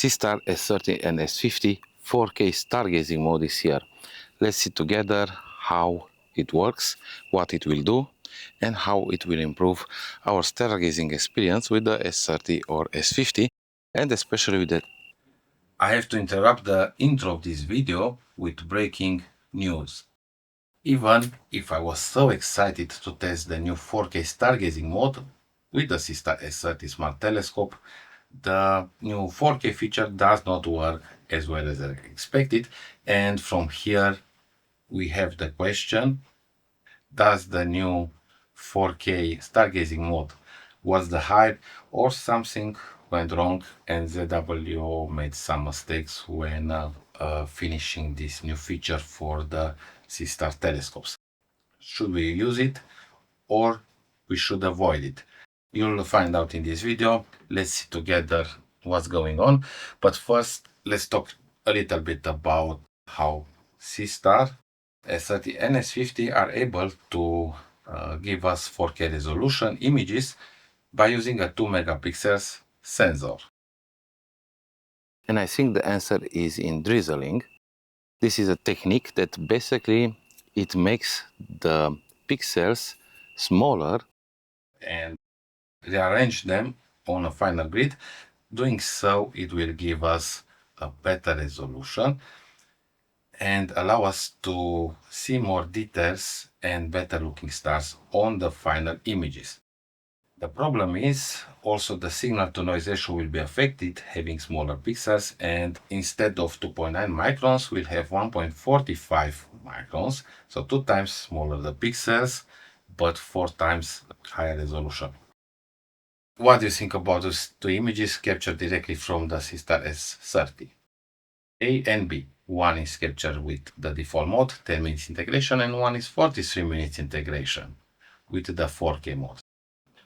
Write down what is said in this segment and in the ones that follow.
SEESTAR S30 and S50 4K stargazing mode is here. Let's see together how it works, what it will do, and how it will improve our stargazing experience with the S30 or S50, and especially with the... I have to interrupt the intro of this video with breaking news. Even if I was so excited to test the new 4K stargazing mode with the Seestar S30 smart telescope, the new 4K feature does not work as well as I expected, and from here we have the question: does the new 4K stargazing mode was the hype, or something went wrong and ZWO made some mistakes when finishing this new feature for the Seestar telescopes? Should we use it or we should avoid it? You'll find out in this video. Let's see together what's going on. But first, let's talk a little bit about how Seestar S30 and S50 are able to give us 4K resolution images by using a 2 megapixels sensor. And I think the answer is in drizzling. This is a technique that basically it makes the pixels smaller and rearrange them on a final grid. Doing so, it will give us a better resolution and allow us to see more details and better looking stars on the final images. The problem is also the signal to noise ratio will be affected having smaller pixels, and instead of 2.9 microns we'll have 1.45 microns, so 2 times smaller the pixels but 4 times higher resolution. What do you think about those two images captured directly from the Seestar S30? A and B. One is captured with the default mode, 10 minutes integration, and one is 43 minutes integration with the 4K mode.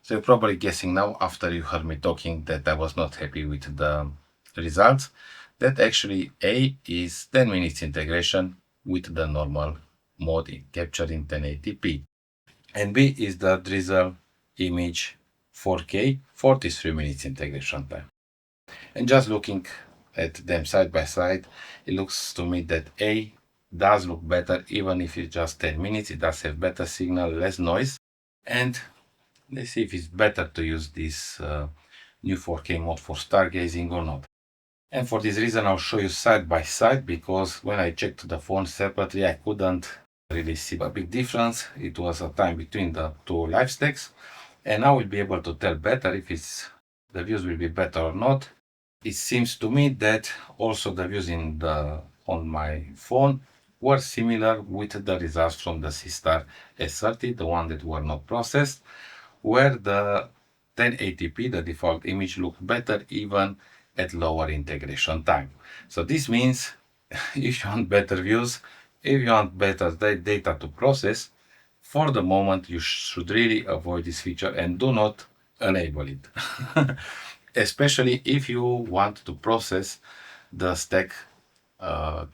So you're probably guessing now, after you heard me talking, that I was not happy with the results, that actually A is 10 minutes integration with the normal mode captured in 1080p. And B is the drizzle image 4K 43 minutes integration time. And just looking at them side by side, it looks to me that A does look better, even if it's just 10 minutes. It does have better signal, less noise. And let's see if it's better to use this new 4K mode for stargazing or not. And for this reason, I'll show you side by side, because when I checked the phone separately, I couldn't really see a big difference. It was a time between the two live stacks, and now we'll be able to tell better if the views will be better or not. It seems to me that also the views on my phone were similar with the results from the Seestar S30, the one that were not processed, where the 1080p, the default image, looked better even at lower integration time. So this means if you want better views, if you want better data to process, for the moment you should really avoid this feature and do not enable it. Especially if you want to process the stack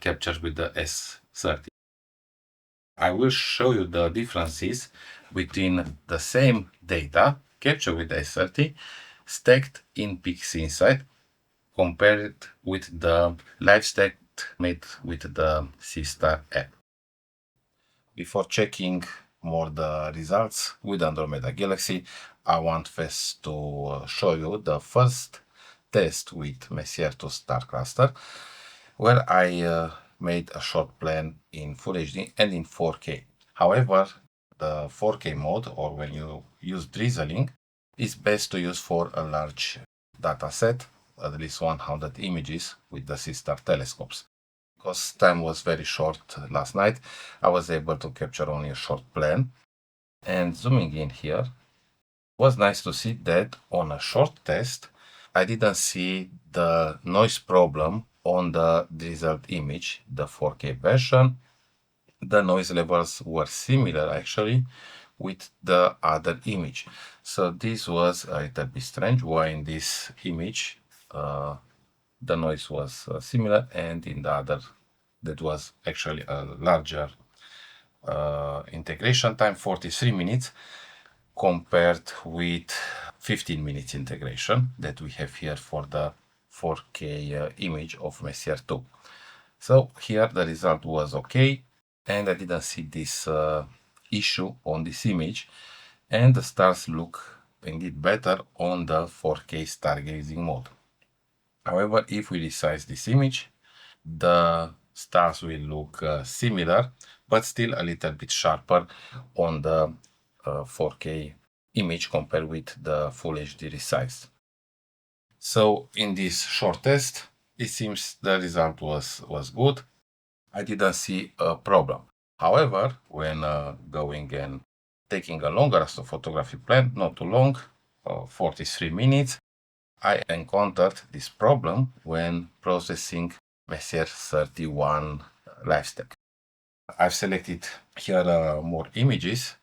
captured with the S30. I will show you the differences between the same data captured with the S30 stacked in PixInsight compared with the live stack made with the Seestar app. Before checking more the results with Andromeda Galaxy, I want first to show you the first test with Messier 2 star cluster, where I made a short plan in Full HD and in 4K. However, the 4K mode, or when you use drizzling, is best to use for a large data set, at least 100 images with the Seestar telescopes. Because time was very short last night, I was able to capture only a short plan. And zooming in here, it was nice to see that on a short test, I didn't see the noise problem on the drizzled image, the 4K version. The noise levels were similar actually with the other image. So this was a little bit strange, why in this image the noise was similar, and in the other that was actually a larger integration time, 43 minutes, compared with 15 minutes integration that we have here for the 4K image of Messier 2. So here the result was okay, and I didn't see this issue on this image, and the stars look indeed better on the 4K stargazing mode. However, if we resize this image, the stars will look similar, but still a little bit sharper on the 4K image compared with the Full HD resized. So in this short test, it seems the result was good. I didn't see a problem. However, when going and taking a longer astrophotography plan, not too long, 43 minutes, I encountered this problem when processing Messier 31 live stack. I've selected here more images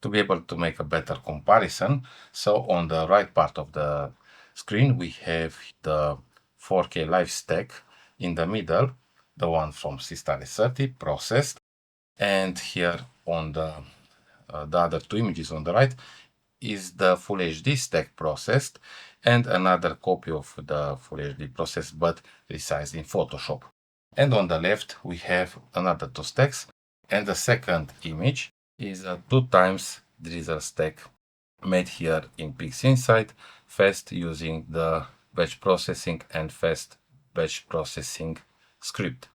to be able to make a better comparison. So on the right part of the screen, we have the 4K live stack. In the middle, the one from Seestar S30 processed. And here on the other two images on the right is the Full HD stack processed, and another copy of the Full HD processed but resized in Photoshop. And on the left we have another two stacks, and the second image is a 2x drizzle stack made here in PixInsight, fast using the batch processing and fast batch processing script.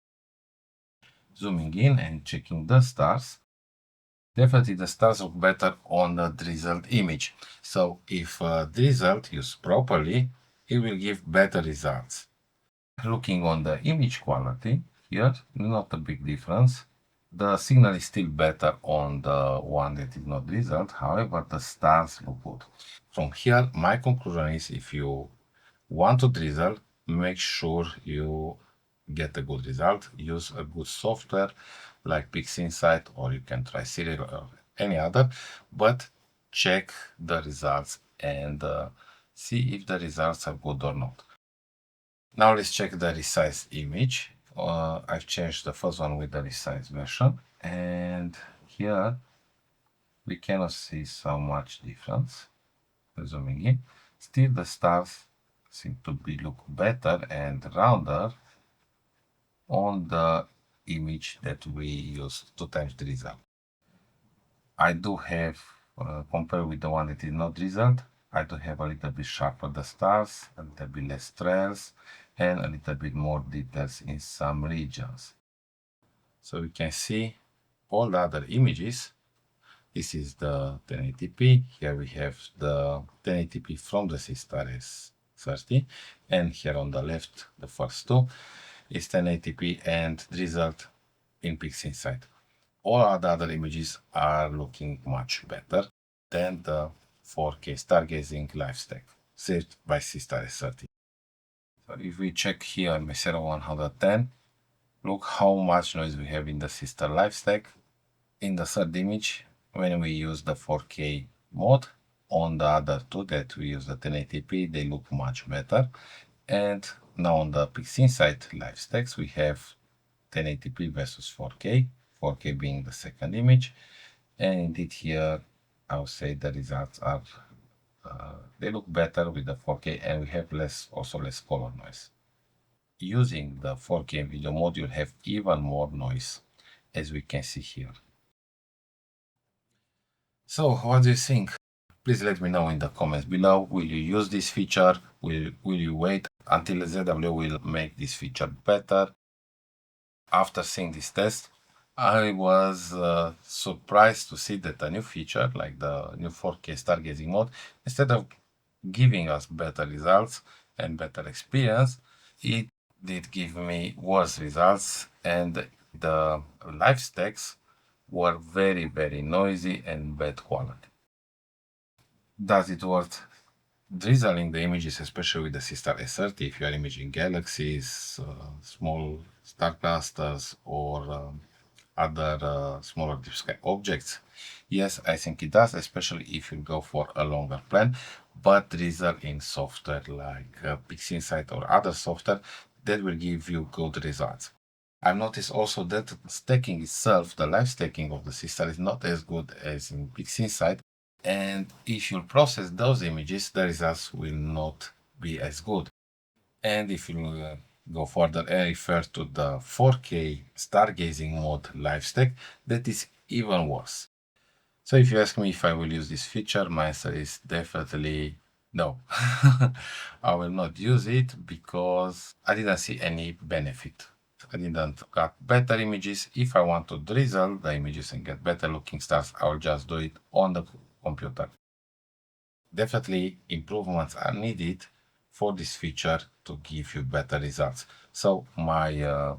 Zooming in and checking the stars, definitely the stars look better on the drizzled image. So if drizzled used properly, it will give better results. Looking on the image quality, here, not a big difference. The signal is still better on the one that is not drizzled, however, the stars look good. From here, my conclusion is if you want to drizzle, make sure you get a good result. Use a good software like PixInsight, or you can try Siri or any other, but check the results and see if the results are good or not. Now let's check the resized image. I've changed the first one with the resized version, and here we cannot see so much difference. Zooming in, still the stars seem to be look better and rounder on the image that we use 2x drizzle. I do have, compared with the one that is not drizzled, I do have a little bit sharper the stars, a little bit less trails, and a little bit more details in some regions. So we can see all the other images. This is the 1080p. Here we have the 1080p from the Seestar S30, and here on the left, the first two is 1080p and drizzled in PixInsight. All the other images are looking much better than the 4K stargazing live stack saved by Seestar S30. So if we check here Messier 110, look how much noise we have in the Seestar live stack. In the third image, when we use the 4K mode, on the other two that we use the 1080p, they look much better. And now on the PixInsight live stacks, we have 1080p versus 4K, 4K being the second image. And indeed here, I would say the results are, they look better with the 4K, and we have also less color noise. Using the 4K video mode, you'll have even more noise, as we can see here. So what do you think? Please let me know in the comments below. Will you use this feature? Will you wait until ZW will make this feature better? After seeing this test, I was surprised to see that a new feature like the new 4K stargazing mode, instead of giving us better results and better experience, it did give me worse results, and the live stacks were very, very noisy and bad quality. Does it worth drizzling the images, especially with the Seestar S30, if you are imaging galaxies, small star clusters, or other smaller deep sky objects? Yes, I think it does, especially if you go for a longer plan, but drizzle in software like PixInsight or other software that will give you good results. I've noticed also that stacking itself, the live stacking of the Seestar, is not as good as in PixInsight, and if you process those images, the results will not be as good. And if you go further and refer to the 4K stargazing mode live stack, that is even worse. So if you ask me if I will use this feature, my answer is definitely no. I will not use it because I didn't see any benefit. I didn't got better images. If I want to drizzle the images and get better looking stars, I will just do it on the computer. Definitely improvements are needed for this feature to give you better results. So my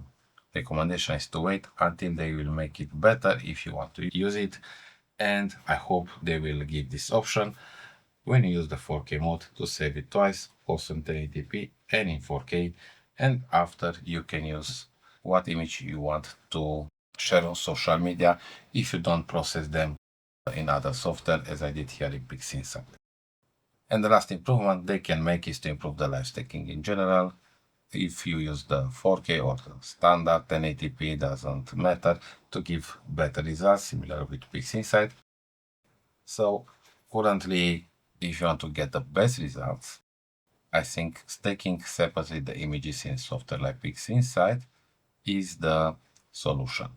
recommendation is to wait until they will make it better if you want to use it. And I hope they will give this option when you use the 4K mode to save it twice, also in 1080p and in 4K. And after you can use what image you want to share on social media if you don't process them in other software as I did here in PixInsight. And the last improvement they can make is to improve the live stacking in general. If you use the 4K or the standard 1080p, doesn't matter, to give better results, similar with PixInsight. So currently, if you want to get the best results, I think stacking separately the images in software like PixInsight is the solution.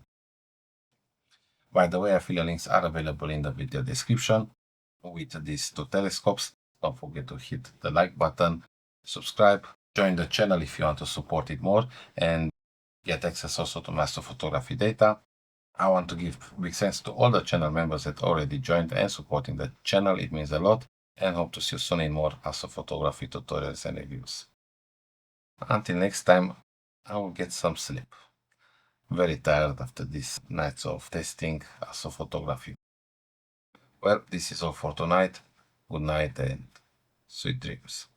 By the way, affiliate links are available in the video description with these two telescopes. Don't forget to hit the like button, subscribe, join the channel if you want to support it more, and get access also to my astrophotography data. I want to give big thanks to all the channel members that already joined and supporting the channel. It means a lot, and hope to see you soon in more astrophotography tutorials and reviews. Until next time, I will get some sleep. Very tired after these nights of testing astrophotography. Well, this is all for tonight. Good night and sweet dreams.